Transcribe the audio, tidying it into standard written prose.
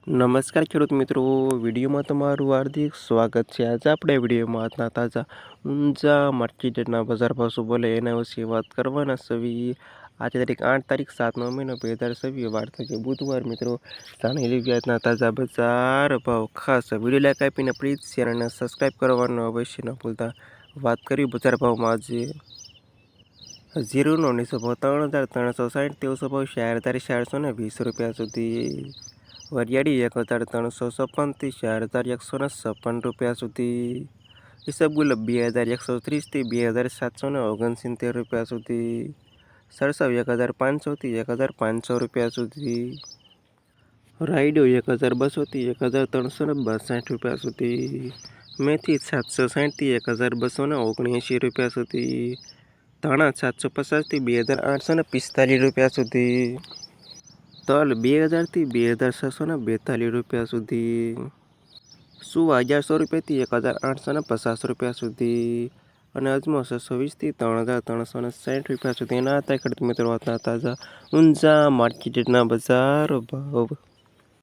નમસ્કાર ખેડૂત મિત્રો, વિડીયોમાં તમારું હાર્દિક સ્વાગત છે। આજે આપણે વિડીયોમાં આજના તાજા ઊંઝા માર્કેટના બજાર ભાવ શું બોલે એના વિશે વાત કરવાના છીએ। આજે તારીખ 7નો મહિનો 2026 વાર થઈ બુધવાર। મિત્રો જાણી લઈએ આજના તાજા બજાર ભાવ। ખાસ વિડીયો લાઈક આપીને પ્લીઝ શેર અને સબસ્ક્રાઈબ કરવાનું અવશ્ય ન ભૂલતા। વાત કરી બજાર ભાવમાં આજે જીરુનો નીચો ભાવ 3,360, તેઓસો ભાવ 4,420 રૂપિયા સુધી। વરિયાળી 1,356 થી 4,156 રૂપિયા સુધી। ઈસબગુલ 2,130 થી 2,769 રૂપિયા સુધી। સરસવ 1,500 થી 1,500 રૂપિયા સુધી। રાયડો 1,200 થી 1,362 રૂપિયા સુધી। મેથી 760 થી 1,279 રૂપિયા સુધી। ધાણા 750 થી 2,845 રૂપિયા સુધી। તલ 2,000 થી 2,642 રૂપિયા સુધી। સુવા 1,100 રૂપિયાથી 1,850 રૂપિયા સુધી। અને અજમો 620 થી 3,360 રૂપિયા સુધી। એના હતા ખેડૂત મિત્રો આજના તાજા ઊંઝા માર્કેટના બજાર ભાવ।